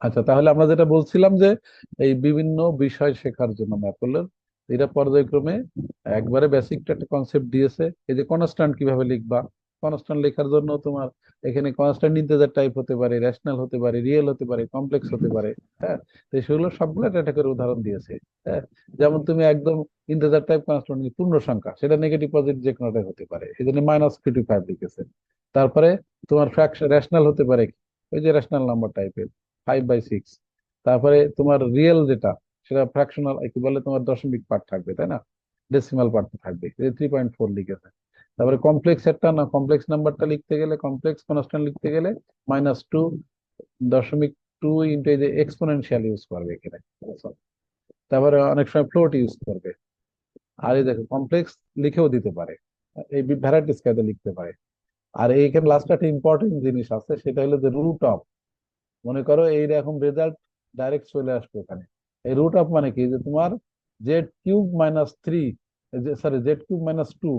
আচ্ছা, তাহলে আমরা যেটা বলছিলাম যে এই বিভিন্ন বিষয় শেখার জন্য ম্যাপলের এটা পর্যায়ক্রমে একবারে বেসিক একটা কনসেপ্ট দিয়েছে। এই যে কনস্ট্যান্ট কিভাবে লিখবা, কনস্ট্যান্ট লেখার জন্য তোমার এখানে কনস্ট্যান্ট ইন্টিজার টাইপ হতে পারে, রেশনাল হতে পারে, রিয়েল হতে পারে, কমপ্লেক্স হতে পারে। হ্যাঁ, তো সেগুলো সবগুলো একটা করে উদাহরণ দিয়েছে। হ্যাঁ, যেমন তুমি একদম ইন্টিজার টাইপ কনস্ট্যান্ট পূর্ণ সংখ্যা, সেটা নেগেটিভ পজিটিভ যে কোনোটাই হতে পারে, এই জন্য -55 লিখেছে। তারপরে তোমার ফ্র্যাকশন রেশনাল হতে পারে কি? ওই যে রেশনাল নাম্বার টাইপের 5/6। তারপরে তোমার রিয়েল যেটা, সেটা ফ্র্যাকশনাল কি বলে, তোমার দশমিক পার্ট থাকবে, তাই না? ডেসিমাল পার্ট থাকবে, 3.4 লিখেছে। তারপরে কমপ্লেক্স একটা না, কমপ্লেক্স নাম্বারটা লিখতে গেলে, কমপ্লেক্স কনস্ট্যান্ট লিখতে গেলে -2.2 ইন্টু এই যে এক্সপোনেনশিয়াল ইউজ করবে এখানে। তারপরে অনেক সময় ফ্লোট ইউজ করবে। আর এই দেখো কমপ্লেক্স লিখেও দিতে পারে, এই ভ্যারাইটিস কায়দা লিখতে পারে। আর এইখানে লাস্ট একটা ইম্পর্টেন্ট জিনিস আছে, সেটা হলো যে রুট অফ। মনে করো এইরকম রেজাল্ট ডাইরেক্ট চলে আসবে এখানে। এই রুট অফ মানে কি, যে তোমার z³ - 3, সরি z³ - 2,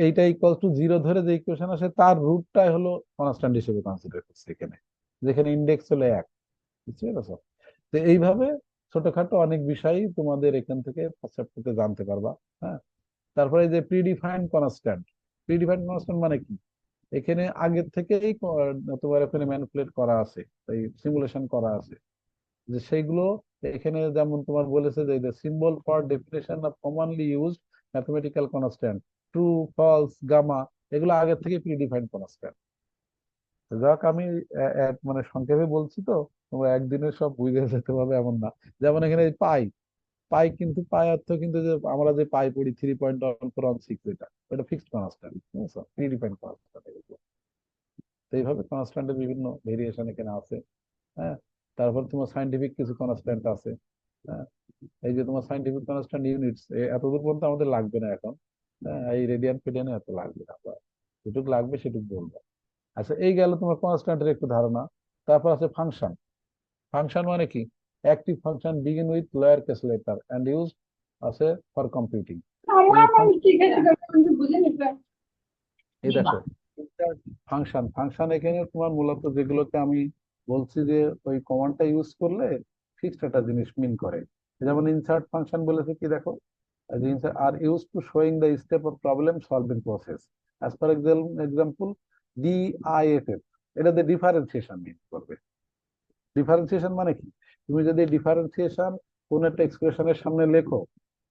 এইটা ইকুয়াল টু 0 ধরে যে ইকুয়েশন আসে, তার রুটটাই হলো কনস্ট্যান্ট হিসেবে কনসিডার করছে এখানে, যেখানে ইন্ডেক্স হলো 1। বুঝতে পেরেছো? তো এইভাবে ছোটখাটো অনেক বিষয়ই তোমাদের এখান থেকে ফার্স্ট চ্যাপ্টারতে জানতে পারবা। হ্যাঁ, তারপরে এই যে প্রিডিফাইন্ড কনস্ট্যান্ট। প্রিডিফাইন্ড কনস্ট্যান্ট মানে কি, এখানে আগের থেকেই তোমার এখানে ম্যানিপুলেট করা আছে, এই সিমুলেশন করা আছে, যে সেইগুলো এখানে যেমন তোমার বলেছে যে symbol for definition of commonly used mathematical constant, true, false, gamma, এগুলো আগের থেকে প্রিডিফাইন্ড কনস্ট্যান্ট। যাক, আমি মানে সংক্ষেপে বলছি, তো তোমরা একদিনে সব বুঝে যেতে হবে এমন না। যেমন এখানে পাই, পাই কিন্তু পাই অর্থ কিন্তু যে আমরা যে পাই পড়ি 3.1416, এটা এটা ফিক্সড কনস্ট্যান্ট, বুঝছো? Predefined constant. তো এইভাবে কনস্ট্যান্টের বিভিন্ন ভেরিয়েশন এখানে আছে। হ্যাঁ, তারপর তোমার সাইন্টিফিক কিছু কনস্ট্যান্ট আছে। হ্যাঁ, এই যে তোমার সাইন্টিফিক কনস্ট্যান্ট ইউনিটস, এতদূর পর্যন্ত আমাদের লাগবে না এখন। হ্যাঁ, এই রেডিয়ান ফেডিয়ানে এত লাগবে না, যেটুকু লাগবে সেটুকু বলবো। আচ্ছা, এই গেল তোমার কনস্ট্যান্টের একটু ধারণা। তারপর আছে ফাংশন। ফাংশন মানে কি, active function begin with lower case letter and use আছে ফর কম্পিউটিং। এই এই দেখো, ফাংশন ফাংশন এখানে তোমার মূলত যেগুলোকে আমি বলছি যে ওই কমান্ডটা ইউজ করলে ফিক্সড একটা জিনিস মিন করে। যেমন ইনসার্ট ফাংশন বলেছে কি, দেখো, আর use to showing the step of problem solving process as for example DIFF. এটাতে ডিফারেন্সিয়েশন মিন করবে। ডিফারেন্সিয়েশন মানে কি, তুমি যদি ডিফারেন্সিয়েশন কোন একটা এক্সপ্রেশনের সামনে লেখো,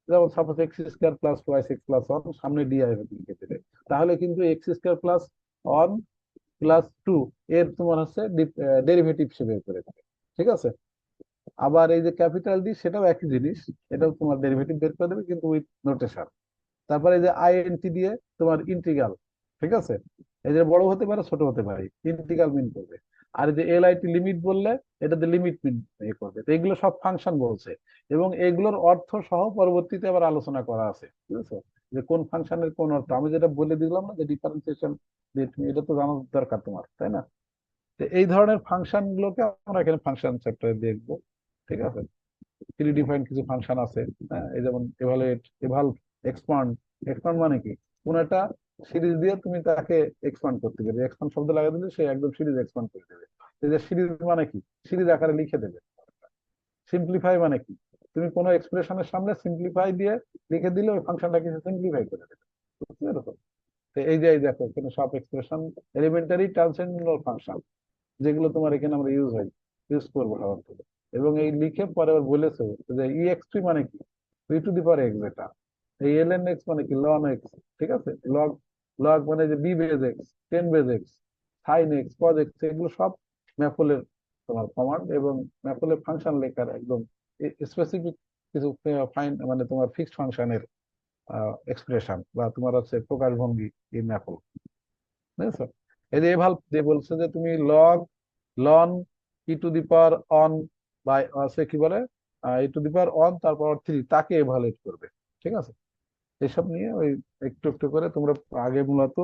যেমন সাপোজ x² + y6 + 1, সামনে ডিআইএফএফ লিখে দিলে, তাহলে কিন্তু x² + 1 + 2 এর তোমার হচ্ছে ডেরিভেটিভ সে বের করে দেবে। ঠিক আছে? আবার এই যে ক্যাপিটাল ডি, সেটাও একই জিনিস, এটাও তোমার ডেরিভেটিভ বের করে দেবে কিন্তু উইথ নোটেশন। তারপরে এই যে আইএনটি দিয়ে তোমার ইন্টিগ্রাল। ঠিক আছে? এই যে বড় হতে পারে ছোট হতে পারে, ইন্টিগ্রাল মিন করবে। আর এই যে এলআইটি লিমিট বললে, এটাতে লিমিট মিন করবে। তো এগুলো সব ফাংশন বলছে, এবং এগুলোর অর্থ সহ পরবর্তীতে আবার আলোচনা করা আছে। বুঝেছো? যে কোন ফাংশনের কোন অর্থ, আমি যেটা বলে দিলাম না যে ডিফারেন্সিয়েশন, এটা তো জানার দরকার তোমার, তাই না? তো এই ধরনের ফাংশন গুলোকে আমরা এখানে ফাংশন চ্যাপ্টারে দেখবো। ঠিক আছে? প্রিডিফাইন্ড কিছু ফাংশন আছে। হ্যাঁ, এই যেমন এভালুয়েট, এভাল, এক্সপান্ড। এক্সপান্ড মানে কি, কোন একটা সিরিজ দিয়ে তুমি তাকে এক্সপান্ড করতে গেলে, এক্সপান্ড শব্দ লাগাই দিলে সে একদম সিরিজ এক্সপান্ড করে দেবে। এই যে সিরিজ মানে কি, সিরিজ আকারে লিখে দেবে। সিম্পলিফাই মানে কি, তুমি কোনো এক্সপ্রেশনের সামনে সিম্পলিফাই দিয়ে লিখে দিলে ওই ফাংশনটা কিছু সিম্পলিফাই করে দেবে। বুঝতে পেরেছো? তো এই যে এই দেখো, এখানে সব এক্সপ্রেশন এলিমেন্টারি ট্রান্সেন্ডেন্টাল ফাংশন, যেগুলো তোমার এখানে আমরা ইউজ করবো সাধারণত। এবং এই লিখে পরে আবার বলেছে যে EX3 মানে কি, e⁴x, এটা। এই ln(x) মানে কি, ln(x). ঠিক আছে? লগ, লগ মানে যে b/x, 10/x, sin(x), cos(x), এগুলো সব ম্যাপলের তোমার কমান্ড, এবং ম্যাপলের ফাংশন লেখার একদম স্পেসিফিক কিছু ফাইন, মানে তোমার ফিক্সড ফাংশনের এক্সপ্রেশন বা তোমার হচ্ছে প্রকাশভঙ্গি এই ম্যাপল। বুঝেছো? এই যে এভাল যে বলছে যে তুমি লন e⁴ বা সে কি বলে, e⁴ তারপর 3, তাকে এভালুয়েট করবে। ঠিক আছে? এসব নিয়ে ওই একটু একটু করে তোমরা আগে মূলত,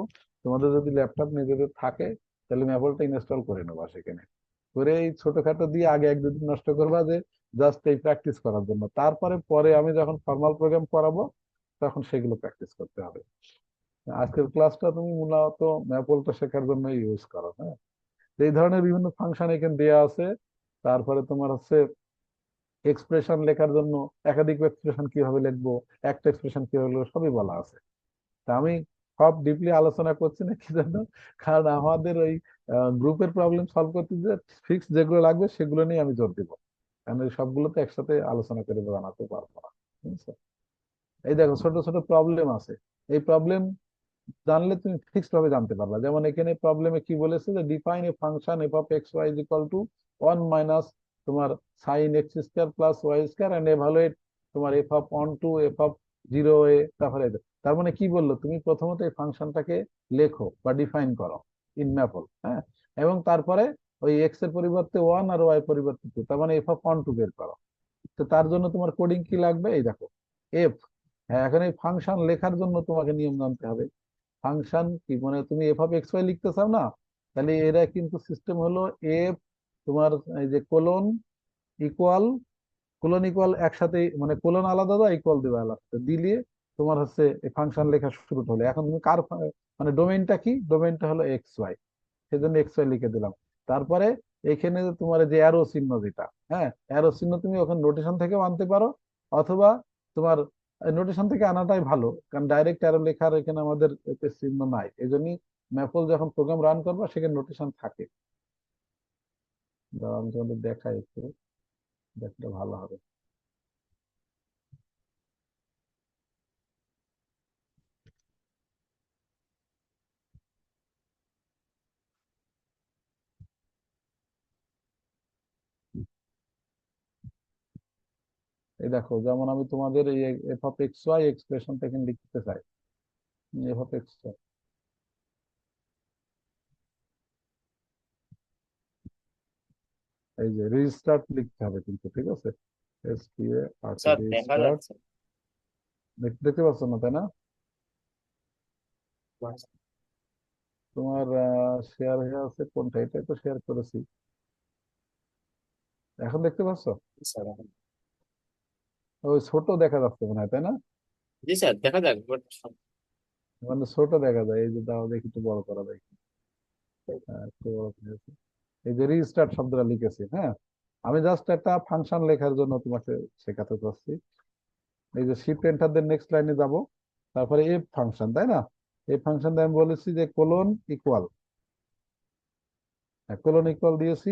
তোমাদের যদি ল্যাপটপ নিজেদের থাকে, তাহলে ম্যাপলটা ইনস্টল করে নেবা সেখানে। করে এই ছোটখাটো দিয়ে আগে 1-2 দিন নষ্ট করবা, যে জাস্ট এই প্র্যাকটিস করার জন্য। তারপরে পরে আমি যখন ফর্মাল প্রোগ্রাম করাবো, তখন সেগুলো প্র্যাকটিস করতে হবে। আজকের ক্লাসটা তুমি মূলত ম্যাপলটা শেখার জন্য ইউজ করো। হ্যাঁ, এই ধরনের বিভিন্ন ফাংশন এখানে দেয়া আছে। তারপরে তোমার হচ্ছে এক্সপ্রেশন লেখার জন্য একাধিক এক্সপ্রেশন কিভাবে লিখবো, একটা এক্সপ্রেশন কিভাবে লিখবো, সবই বলা আছে। তা আমি সব ডিপলি আলোচনা করছি না, কি জন্য? কারণ আমাদের ওই গ্রুপের প্রবলেম সলভ করতে যে ফিক্স যেগুলো লাগবে সেগুলো নিয়ে আমি জোর দিব, কারণ এই সবগুলো তো একসাথে আলোচনা করে জানাতে পারবো না, বুঝছো? এই দেখো ছোট ছোট প্রবলেম আছে, এই প্রবলেম জানলে তুমি ফিক্সড ভাবে জানতে পারবা। যেমন এখানে প্রবলেমে কি বলেছে, যে define a function f of x y is equal to 1 - তোমার sine x square plus y square and evaluate তোমার f of 1 to f of 0 এ। তারপরে তার মানে কি বললো, তুমি প্রথমত এই ফাংশনটাকে লেখো বা ডিফাইন করো ইন ম্যাপল, হ্যাঁ, এবং তারপরে ওই এক্স এর পরিবর্তে 1 আর ওয়াই এর পরিবর্তে 2, তার মানে এফ অফ 1 to বের করো। তো তার জন্য তোমার কোডিং কি লাগবে, এই দেখো এফ। হ্যাঁ, এখন এই ফাংশন লেখার জন্য তোমাকে নিয়ম জানতে হবে। ফাংশন কি, মানে তুমি এফ অফ এক্স ওয়াই লিখতে চাও না, তাহলে এরা কিন্তু সিস্টেম হলো এফ তোমার এই যে কোলন ইকুয়াল, কোলন ইকুয়াল একসাথে, মানে কোলন আলাদা দাও, ইকুয়াল দিবে আলাদা দিলে তোমার হচ্ছে এই ফাংশন লেখা শুরু হলো। এখন তুমি কার মানে ডোমেইনটা কি, ডোমেইনটা হলো এক্স ওয়াই, সেজন্য এক্স ওয়াই লিখে দিলাম। তারপরে এখানে যে তোমার যে অ্যারো চিহ্ন যেটা, হ্যাঁ, অ্যারো চিহ্ন তুমি ওখানে নোটেশন থেকেও আনতে পারো, অথবা তোমার নোটেশন থেকে আনাটাই ভালো, কারণ ডাইরেক্ট অ্যারো লেখার এখানে আমাদের এতে চিহ্ন নাই, এই জন্যই ম্যাপল যখন প্রোগ্রাম রান করবা সেখানে নোটেশন থাকে। দাঁড়াও আমি তোমাদের দেখাই একটু, দেখলে ভালো হবে। এই দেখো, যেমন আমি তোমাদের এই এফ অফ এক্স ওয়াই এক্সপ্রেশনটা এখানে লিখতে চাই, এফ অফ এক্স ওয়াই, এই যে রিস্টার্ট লিখতে হবে কিন্তু, ঠিক আছে? S P A R T sir দেখা রিস্টার্ট। যাচ্ছে। দেখতে পাচ্ছ না, তাই না? তোমার শেয়ার হয়ে আছে কোনটা, এটাই তো শেয়ার করেছি। এখন দেখতে পাচ্ছ? স্যার ওই ছোট দেখা যাচ্ছে মনে হয়, তাই না? জি স্যার দেখা যাক বাট। মানে ছোট দেখা যায়, এই যে দাও দেখি একটু বড় করা যায়। একটু বড় করেছি। এই যে রিস্টার্ট শব্দটা লিখেছি, হ্যাঁ, আমি জাস্ট একটা ফাংশন লেখার জন্য তোমাকে শেখাতে চাচ্ছি। এই যে শিফট এন্টার দিয়ে নেক্সট লাইনে যাব, তারপরে এফ ফাংশন, তাই না? এই ফাংশন দিয়ে আমি বলেছি যে কোলন ইকুয়াল, কোলন ইকুয়াল দিয়েছি,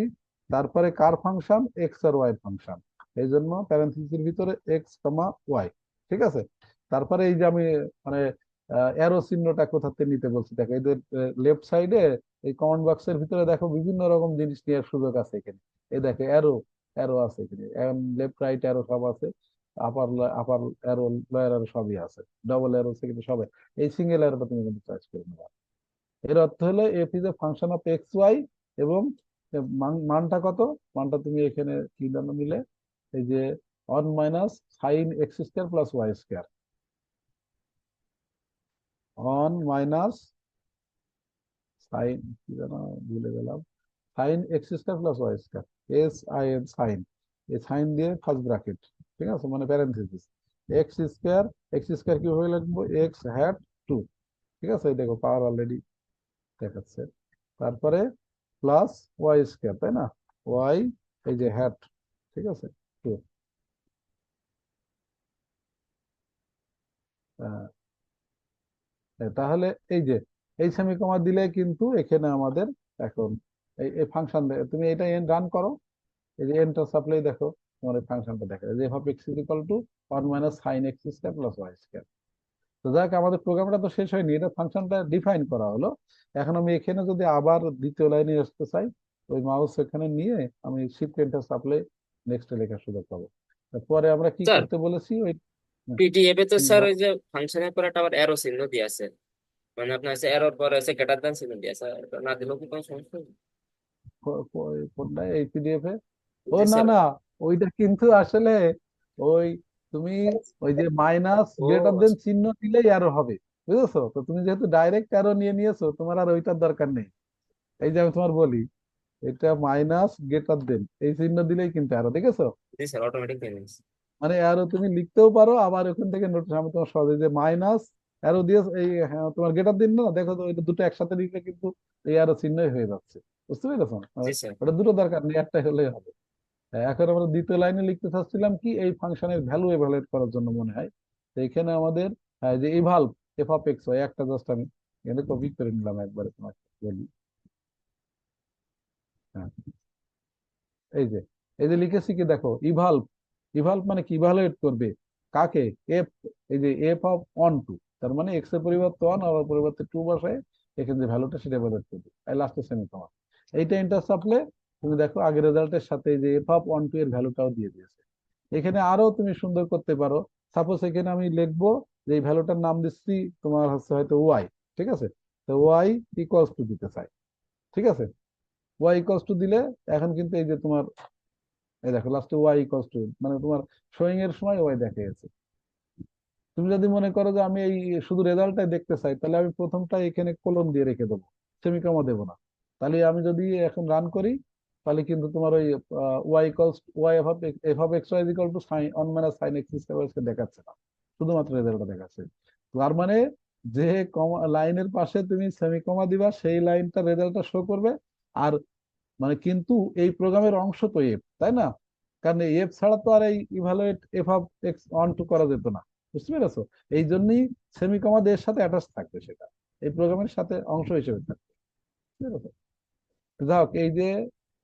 তারপরে কার ফাংশন, এক্স আর ওয়াই ফাংশন, এই জন্য প্যারেন্থিসিসের ভিতরে এক্স কমা ওয়াই, ঠিক আছে? তারপরে এই যে আমি মানে অ্যারো চিহ্নটা কোথা থেকে নিতে বলছি, দেখো এই যে লেফট সাইডে এই কমেন্ট বক্সের ভিতরে দেখো বিভিন্ন রকম জিনিস নেওয়ার সুযোগ আছে এখানে। এই দেখো অ্যারো, অ্যারো আছে এখানে, লেফট রাইট অ্যারো সব আছে, আপার আপার অ্যারো লোয়ার অ্যারো সবই আছে, ডবল অ্যারো আছে কিন্তু সবাই। এই সিঙ্গেল অ্যারোটা তুমি কিন্তু চয়েস করে নেবা। এর অর্থ হলো F is a function of x Y, এবং মানটা কত, মানটা তুমি এখানে কি জন্য নিলে, এই যে 1 - sin x² + y², 1 - কি যেন ভুলে গেলাম, sin x² + y², sin, sign, এই সাইন দিয়ে ফার্স্ট ব্র্যাকেট, ঠিক আছে, মানে প্যারেন্থেসিস, x², x² কিভাবে লিখবো, x hat 2, ঠিক আছে? এই দেখো পাওয়ার অলরেডি দেখাচ্ছে। তারপরে প্লাস ওয়াই স্কোয়ার, তাই না? ওয়াই, এই যে হ্যাট, ঠিক আছে, টু। তাহলে এই যে এই সেমিকোমা দিলে কিন্তু এখানে আমাদের এখন এই ফাংশন, তুমি এটা এন রান করো, এই যে এন্টার সাপ্লাই দেখো, তোমার এই ফাংশনটা দেখা যায় যে F of x is equal to 1 - sin x² + y²। তো যাক, আমাদের প্রোগ্রামটা তো শেষ হয়নি, এটা ফাংশনটা ডিফাইন করা হলো। এখন আমি এখানে যদি আবার দ্বিতীয় লাইনে আসতে চাই, ওই মাউস এখানে নিয়ে আমি শিফট এন্টার চাপলে নেক্সট লেখার সুযোগ পাবো। পরে আমরা কি স্যার করতে বলেছি ওই, পিডিএফ এ তো হুম, স্যার ওই যে ফাংশনের পরে একটা আবার এরো চিহ্ন দিয়ে আছে, মানে আপনার হচ্ছে এরর পরে হচ্ছে গ্রেটার দ্যান চিহ্ন দিয়ে আছে, এটা না দিলেও কি কোনো সমস্যা হবে? কোনটা এই পিডিএফ এ? ও জি না স্যার। না, ওইটা কিন্তু আসলে ওই তুমি ওই যে মাইনাস ও গ্রেটার দেন আচ্ছা। চিহ্ন দিলেই আরো হবে, বুঝেছো? তো তুমি যেহেতু ডাইরেক্ট অ্যারো নিয়ে নিয়েছো, তোমার আর ওইটার দরকার নেই। এই যে আমি তোমার বলি, এটা মাইনাস গ্রেটার দেন এই চিহ্ন দিলেই কিন্তু অ্যারো, দেখেছো? জি স্যার অটোমেটিক পেমেন্টস। মানে অ্যারো তুমি লিখতেও পারো, আবার ওখান থেকে নোটিশ আমি তোমার সহজে যে মাইনাস অ্যারো দিয়ে এই, হ্যাঁ, তোমার গেটার দিন না, দেখো তো এটা দুটো একসাথে লিখলে কিন্তু এই অ্যারো চিহ্নই হয়ে যাচ্ছে। বুঝতে পেরেছো? জি স্যার। ওটা দুটো দরকার নেই, একটাই হলেই হবে। এখন আমরা দ্বিতীয় লাইনে লিখতে চাচ্ছিলাম কি, এই ফাংশনের ভ্যালু এভালুয়েট করার জন্য মনে হয়। তো এখানে আমাদের যে ইভালভ এফ অফ এক্স ওয়াই, একটা জাস্ট আমি এখানে কপি করে নিলাম একবারে, তোমাকে বলি। হ্যাঁ, এই যে এই যে লিখেছি কি দেখো, ইভালভ। ইভালভ মানে কি, ইভালুয়েট করবে কাকে? এফ, এই যে এফ অফ অন টু, তার মানে এক্স এর পরিবর্তে অন, আবার পরিবর্তে টু বসায় এখানে যে ভ্যালুটা সেটা ইভালুয়েট করবে, এই লাস্টে সেমিকোলন। এইটা ইন্টার সাপ্লে তুমি দেখো আগের রেজাল্টের সাথে এই যে এফ অফ অন টু এর ভ্যালুটাও দিয়ে দিয়েছে। এখানে আরো তুমি সুন্দর করতে পারো। সাপোজ এখানে আমি লিখবো যে এই ভ্যালুটার নাম দিচ্ছি তোমার হচ্ছে হয়তো ওয়াই। ঠিক আছে? তো ওয়াই ইকুয়ালস টু দিতে চাই। ঠিক আছে? ওয়াই ইকুয়ালস টু দিলে এখন কিন্তু এই যে তোমার, এই দেখো লাস্টে ওয়াই ইকুয়ালস টু, মানে তোমার শোয়িং এর সময় ওয়াই দেখা গেছে। তুমি যদি মনে করো যে আমি এই শুধু রেজাল্টটাই দেখতে চাই, তাহলে আমি প্রথমটা এখানে কোলন দিয়ে রেখে দেবো, সেমিকমা দেবো না। তাহলে আমি যদি এখন রান করি, তাহলে কিন্তু তোমার ওই Y equals Y F of x Y equal to sine on minus sine X square দেখাচ্ছে না, শুধুমাত্র রেজাল্টটা দেখাচ্ছে। তার মানে যে লাইনের পাশে তুমি সেমিকমা দিবা সেই লাইনটা রেজাল্টটা শো করবে। আর মানে কিন্তু এই প্রোগ্রামের অংশ তো এফ, তাই না? কারণ এফ ছাড়া তো আর এই evaluate F of X on two করা যেত না। বুঝতে পেরেছো? এই জন্যই সেমিকমা এর সাথে অ্যাটাচ থাকবে, সেটা এই প্রোগ্রামের সাথে অংশ হিসেবে থাকবে। বুঝতে পেরেছো? যাই হোক, এই যে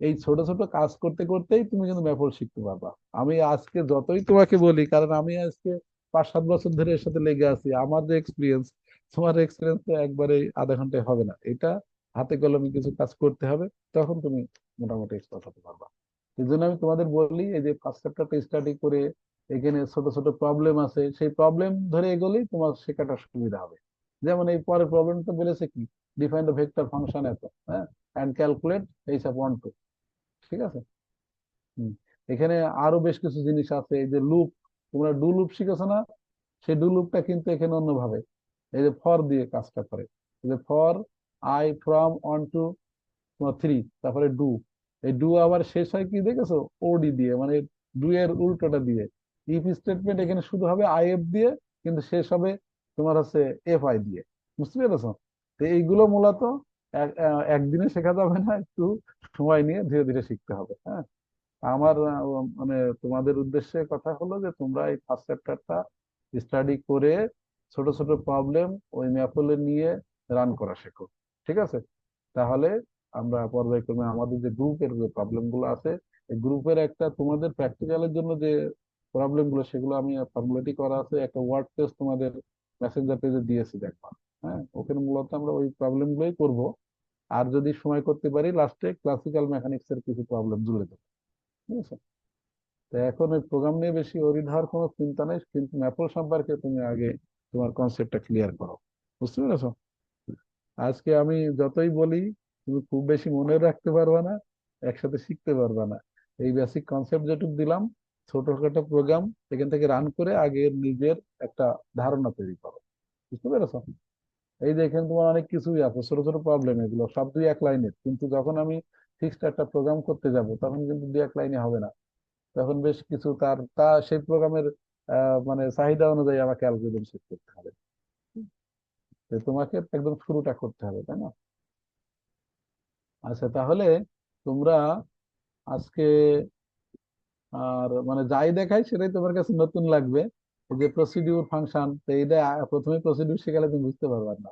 এই ছোট ছোট কাজ করতে করতেই তুমি কিন্তু ব্যাপক শিখতে পারবা। আমি আজকে যতই তোমাকে বলি, কারণ আমি আজকে 5-7 বছর ধরে এর সাথে লেগে আছি, আমার যে এক্সপিরিয়েন্স, তোমার এক্সপিরিয়েন্স তো একবারে আধা ঘন্টায় হবে না। এটা হাতে কলমে কিছু কাজ করতে হবে, তখন তুমি মোটামুটি এক্সপার্ট হতে পারবা। এই জন্য আমি তোমাদের বলি, এই যে ফার্স্ট চ্যাপ্টারটা স্টাডি করে এখানে ছোট ছোট প্রবলেম আছে, সেই প্রবলেম ধরে এগোলেই তোমার শেখাটা সুবিধা হবে। যেমন এই পরের প্রবলেমটা বলেছে কি, ডিফাইন দ্য ভেক্টর ফাংশন এত, হ্যাঁ, and calculate H of one two. ঠিক আছে? হুম। এখানে আরো বেশ কিছু জিনিস আছে, এই যে লুপ, তোমরা ডু লুপ শিখেছো না? সেই ডু লুপটা কিন্তু এখানে অন্যভাবে, এই যে ফর দিয়ে কাজটা করে। এই যে for I from on two তোমার থ্রি, তারপরে ডু। এই ডু আবার শেষ হয় কি দেখেছো, ওডি দিয়ে, মানে ডু এর উল্টোটা দিয়ে। ইফ স্টেটমেন্ট এখানে শুধু হবে আই এফ দিয়ে, কিন্তু শেষ হবে তোমার হচ্ছে এফ আই দিয়ে। বুঝতে পেরেছো? তো এইগুলো মূলত একদিনে শেখা যাবে না, একটু সময় নিয়ে ধীরে ধীরে শিখতে হবে। হ্যাঁ, আমার মানে তোমাদের উদ্দেশ্যে কথা হলো যে তোমরা এই ফার্স্ট চ্যাপ্টারটা স্টাডি করে ছোট ছোট প্রবলেম ওই ম্যাপলে নিয়ে রান করা শেখো। ঠিক আছে? তাহলে আমরা পর্যায়ক্রমে আমাদের যে গ্রুপের যে প্রবলেম গুলো আছে, এই গ্রুপের একটা তোমাদের প্র্যাকটিক্যালের জন্য যে প্রবলেম গুলো, সেগুলো আমি ফর্মুলেটি করা আছে, একটা ওয়ার্ড টেস্ট তোমাদের মেসেঞ্জার পেজে দিয়েছি, দেখবা। হ্যাঁ, ওখানে মূলত আমরা ওই প্রবলেম গুলোই করবো। আর যদি সময় করতে পারি, লাস্টে ক্লাসিক্যাল মেকানিক্স এর কিছু প্রবলেম জুড়ে দেবো। ঠিক আছে? তো এখন ওই প্রোগ্রাম নিয়ে বেশি ওরিড হওয়ার কোনো চিন্তা নেই, কিন্তু ম্যাপল সম্পর্কে তুমি আগে তোমার কনসেপ্টটা ক্লিয়ার করো। বুঝতে পেরেছো? আজকে আমি যতই বলি, তুমি খুব বেশি মনে রাখতে পারবা না, একসাথে শিখতে পারবা না। এই বেসিক কনসেপ্ট যেটুকু দিলাম, ছোটখাটো প্রোগ্রাম এখান থেকে রান করে আগে নিজের একটা ধারণা তৈরি করো। বুঝতে পেরেছো? এই যে এখানে তোমার অনেক কিছুই আছে, ছোট ছোট প্রবলেম, এগুলো সব 2-1 লাইনের, কিন্তু যখন আমি ফিক্সড একটা প্রোগ্রাম করতে যাব, তখন কিন্তু 2-1 লাইনে হবে না। তখন বেশ কিছু সেই প্রোগ্রামের মানে চাহিদা অনুযায়ী আমাকে অ্যালগরিদম সেট করতে হবে। তো তোমাকে একদম শুরুটা করতে হবে, তাই না? আচ্ছা, তাহলে তোমরা আজকে আর মানে যাই দেখাই সেটাই তোমার কাছে নতুন লাগবে। এই যে প্রসিডিউর ফাংশন, তো এইটা প্রথমে প্রসিডিউর শেখালে তুমি বুঝতে পারবে না।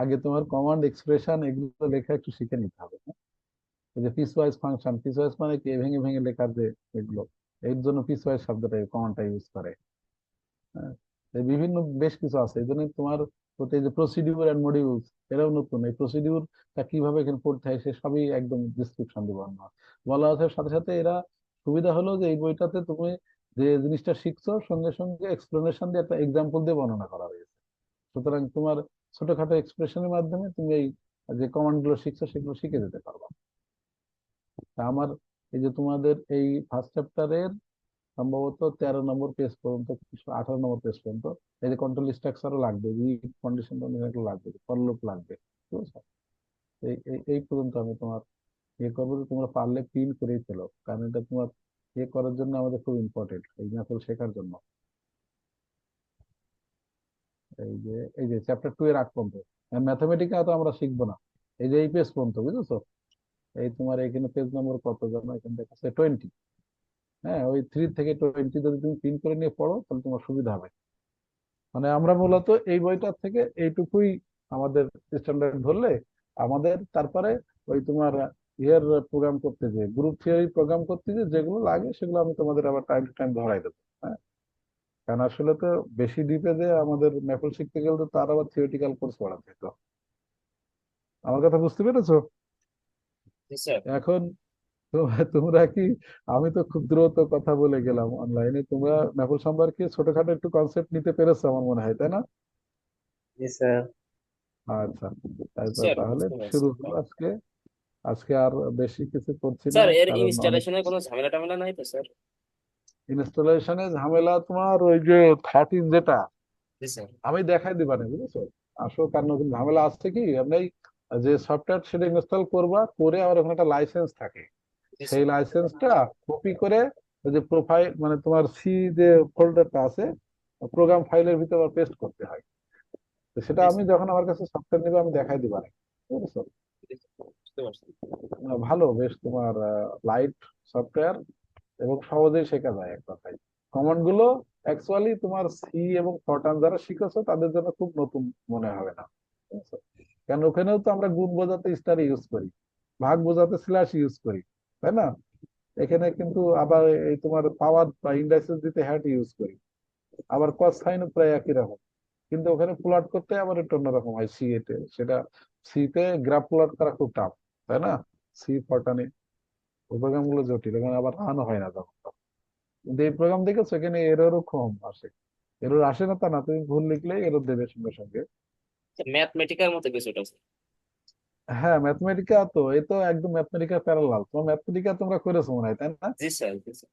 আগে তোমার কমান্ড এক্সপ্রেশন এগুলো লেখা একটু শিখে নিতে হবে। হ্যাঁ? এই যে piece wise function, piece wise মানে কি, ভেঙে ভেঙে লেখার যে এগুলো, এর জন্য পিস ওয়াইজ শব্দটা কমান্ডটা ইউজ করে। হ্যাঁ, এই বিভিন্ন বেশ কিছু আছে, এই জন্য তোমার প্রতি যে প্রসিডিউর এন্ড মডিউলস, এটাও নতুন। এই প্রসিডিউরটা কিভাবে এখানে পড়তে হয় সে সবই একদম ডিসক্রিপশন দিব আমরা, বলা আছে। সাথে সাথে এরা সুবিধা হলো যে এই বইটাতে তুমি যে জিনিসটা শিখছো, সঙ্গে সঙ্গে এক্সপ্লেনেশন দিয়ে একটা এক্সাম্পল দিয়ে বর্ণনা করা হয়েছে। সুতরাং তোমার ছোটখাটো এক্সপ্রেশনের মাধ্যমে তুমি এই যে কমান্ড গুলো শিখছো সেগুলো শিখে যেতে পারবা। তা আমার এই যে তোমাদের এই ফার্স্ট চ্যাপ্টারের সম্ভবত 13 নম্বর পেজ পর্যন্ত, 18 নম্বর পেজ পর্যন্ত, এই যে কন্ট্রোল স্ট্রাকচারও লাগবে, কন্ডিশন লাগবে, ফর লুপ লাগবে। ঠিক আছে? এই পর্যন্ত আমি তোমার ইয়ে করবো, যে তোমরা পারলে পিন করেই ফেলো, কারণ এটা তোমার ইয়ে করার জন্য আমাদের খুব ইম্পর্টেন্ট, এই ম্যাথড শেখার জন্য। এই যে চ্যাপ্টার 2 এর আগ পর্যন্ত। ম্যাথমেটিক্যাল তো আমরা শিখবো না। এই যে এই পেজ পর্যন্ত, বুঝেছো? এই তোমার এখানে পেজ নম্বর কত জানো, এখানে দেখাচ্ছে 20। হ্যাঁ, ওই 3 থেকে 20 যদি তুমি পিন করে নিয়ে পড়ো তাহলে তোমার সুবিধা হবে। মানে আমরা মূলত এই বইটার থেকে এইটুকুই আমাদের স্ট্যান্ডার্ড ধরলে আমাদের তারপরে ওই তোমার ইয়ের প্রোগ্রাম করতে, যে গ্রুপ থিওরি প্রোগ্রাম করতে, যে যেগুলো লাগে সেগুলো আমি তোমাদের আবার টাইম টু টাইম ধরাই দেবো। হ্যাঁ, কারণ আসলে তো বেশি ডিপে যে আমাদের ম্যাপল শিখতে গেলে তো তার আবার থিওরিটিক্যাল কোর্স পড়াতে তো। আমার কথা বুঝতে পেরেছো? জি স্যার। এখন তোমরা কি, আমি তো খুব দ্রুত কথা বলে গেলাম অনলাইনে, তোমরা ম্যাপল সম্পর্কে ছোটখাটো একটু কনসেপ্ট নিতে পেরেছো আমার মনে হয়, তাই না? জি স্যার। আচ্ছা, স্যার তাহলে বুঝতে পারছি। শুরু হলো আজকে। আজকে আর বেশি কিছু করছি না, স্যার এর কারণ অনেক ইনস্টলেশনের কোনো ঝামেলা টামেলা নাই তো স্যার? ইনস্টলেশনে ঝামেলা। তোমার ওই যে 13 যেটা জি স্যার। আমি দেখাই দিবা না, বুঝেছো? আসো, কারণ ওখানে ঝামেলা আসছে কি, আপনি যে সফটওয়্যার সেটা ইনস্টল করবা, করে আবার ওখানে একটা লাইসেন্স থাকে। জি সেই স্যার। লাইসেন্সটা কপি করে ওই যে প্রোফাইল, মানে তোমার সি যে ফোল্ডারটা আছে, প্রোগ্রাম ফাইলের ভিতরে আবার পেস্ট করতে হয়। তো সেটা জি আমি স্যার। যখন আমার কাছে সফটওয়্যার নিবে আমি দেখাই দিবা না, বুঝেছো? জি স্যার, বুঝতে পারছি। ভালো, বেশ তোমার লাইট সফটওয়্যার, এবং সহজেই শেখা যায় এক কথায়। কমান্ড গুলো অ্যাকচুয়ালি তোমার সি এবং ফরটান যারা শিখেছো তাদের জন্য খুব নতুন মনে হবে না, বুঝেছো? কারণ ওখানেও তো আমরা গুণ বোঝাতে স্টার ইউজ করি, ভাগ বোঝাতে স্ল্যাশ ইউজ করি, তাই না? এখানে কিন্তু আবার এই তোমার পাওয়ার বা ইন্ডাইসেস দিতে হ্যাট ইউজ করি, আবার কস সাইনও প্রায় একই রকম। কিন্তু ওখানে প্লট করতে আবার একটু অন্যরকম হয় সি এতে, সেটা সি তে গ্রাফ প্লট করা খুব টাফ, তাই না? সি ফরটানে প্রোগ্রাম গুলো জটিল, এখানে আবার রানও হয় না তখন। কিন্তু এই প্রোগ্রাম দেখেছো এখানে এররও কম আসে। এরর আসে না তা না, তুমি ভুল লিখলেই এরর দেবে সঙ্গে সঙ্গে। ম্যাথমেটিক্যাল মতো কিছুটা স্যার। হ্যাঁ, ম্যাথমেটিকা তো এ তো একদম ম্যাথমেটিকা প্যারালাল। তোমার ম্যাথমেটিকা তোমরা করেছো মনে হয়, তাই না? জি স্যার। জি স্যার।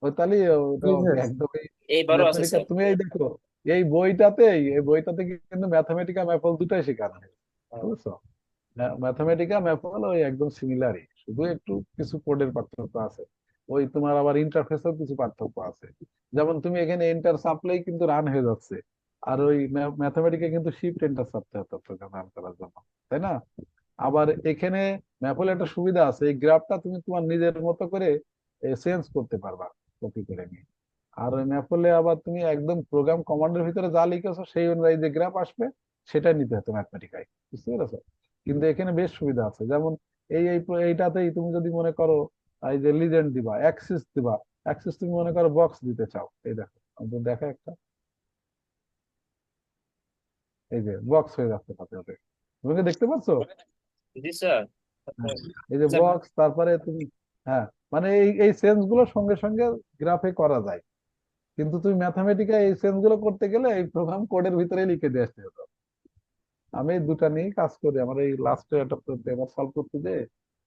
ওই তাহলে ওটা জি স্যার। একদমই এইবারও আছে ম্যাথমেটিকা। স্যার। তুমি এই দেখো, এই বইটাতে কিন্তু ম্যাথমেটিকা ম্যাথল দুটাই শেখানো হয়, ও, বুঝছো? ম্যাথমেটিকা ম্যাথল ওই একদম সিমিলারই, শুধু একটু কিছু কোডের পার্থক্য আছে। ওই তোমার আবার ইন্টারফেসের কিছু পার্থক্য আছে। যেমন তুমি এখানে এন্টার সাপ্লাই কিন্তু রান হয়ে যাচ্ছে, আর ওই ম্যাথমেটিকে কিন্তু শিফট এন্টার চাপতে হতো প্রোগ্রাম রান করার জন্য, তাই না? আবার এখানে ম্যাপলে একটা সুবিধা আছে, এই গ্রাফটা তুমি তোমার নিজের মতো করে চেঞ্জ করতে পারবা, কপি করে নিয়ে। আর ওই ম্যাপলে আবার তুমি একদম প্রোগ্রাম কমান্ডের ভিতরে যা লিখেছো সেই অনুযায়ী যে গ্রাফ আসবে সেটাই নিতে হতো ম্যাথমেটিকায়, বুঝতে পেরেছো? কিন্তু এখানে বেশ সুবিধা আছে। যেমন এইটাতেই তুমি যদি মনে করো এই যে লিজেন্ড দিবা, অ্যাক্সিস দিবা, অ্যাক্সিস তুমি মনে করো বক্স দিতে চাও, এই দেখো, আমি তো দেখা একটা, এই যে বক্স হয়ে যাচ্ছে সাথে সাথে, তুমি কি দেখতে পাচ্ছ? জি স্যার। হ্যাঁ, এই যে স্যার বক্স, তারপরে তুমি, হ্যাঁ, মানে এই সেন্স গুলো সঙ্গে সঙ্গে গ্রাফে করা যায়। কিন্তু তুমি ম্যাথামেটিকা এই সেন্স গুলো করতে গেলে এই প্রোগ্রাম কোডের ভিতরে লিখে দিয়ে আসতে হতো। আমি এই দুটা নিয়েই কাজ করি, আমার এই লাস্টে একটা পেপার সলভ করতে যে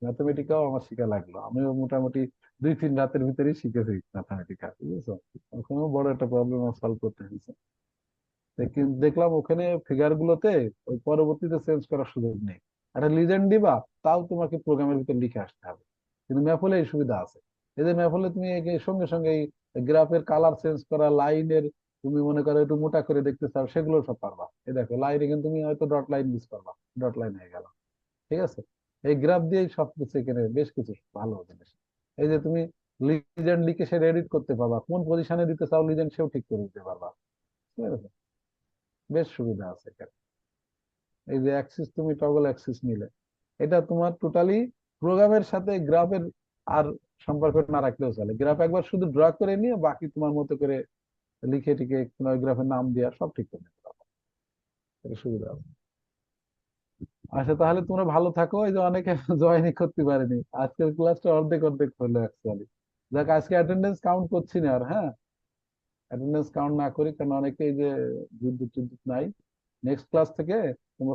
ম্যাথামেটিকাও আমার শিখা লাগলো। আমিও মোটামুটি 2-3 রাতের ভিতরেই শিখেছি ম্যাথামেটিকা, বুঝেছো? ওখানেও বড় একটা প্রবলেম সলভ করতে হয়েছে। দেখলাম ওখানে ফিগার গুলোতে ওই পরবর্তীতে চেঞ্জ করার সুযোগ নেই। একটা লিজেন্ড দিবা, তাও তোমাকে প্রোগ্রামের ভিতর লিখে আসতে হবে। কিন্তু ম্যাপলে এই সুবিধা আছে। এই যে ম্যাপলে তুমি সঙ্গে সঙ্গে এই গ্রাফের কালার চেঞ্জ করা, লাইনের তুমি মনে করো একটু মোটা করে দেখতে চাও, সেগুলো সব পারবা। এই দেখো লাইনে কিন্তু তুমি হয়তো ডট লাইন ইউজ করবা, ডট লাইন হয়ে গেল, ঠিক আছে? এই গ্রাফ দিয়েই সবকিছু এখানে বেশ কিছু ভালো জিনিস। এই যে তুমি লিজেন্ড লিখে সে এডিট করতে পারবা, কোন পজিশনে দিতে চাও লিজেন্ড সেও ঠিক করে দিতে পারবা, ঠিক আছে? বেশ সুবিধা আছে এখানে। এই যে অ্যাক্সিস, তুমি টগল অ্যাক্সিস নিলে এটা তোমার টোটালি প্রোগ্রামের সাথে গ্রাফের আর সম্পর্ক না রাখলেও চলে। গ্রাফ একবার শুধু ড্র করে নিয়ে বাকি তোমার মতো করে লিখে টিকে গ্রাফের নাম দেওয়া সব ঠিক করে নিতে পারো, এটা সুবিধা আছে। আচ্ছা, তাহলে তোমরা ভালো থাকো। এই যে অনেকে জয়েনই করতে পারেনি, আজকের ক্লাসটা অর্ধেক অর্ধেক হলো অ্যাকচুয়ালি। যাক, আজকে অ্যাটেন্ডেন্স কাউন্ট করছি না আর, হ্যাঁ, অ্যাটেন্ডেন্স কাউন্ট না করি, কারণ অনেকে এই যে বিদ্যুৎ টিদ্যুৎ নাই। নেক্সট ক্লাস থেকে তোমরা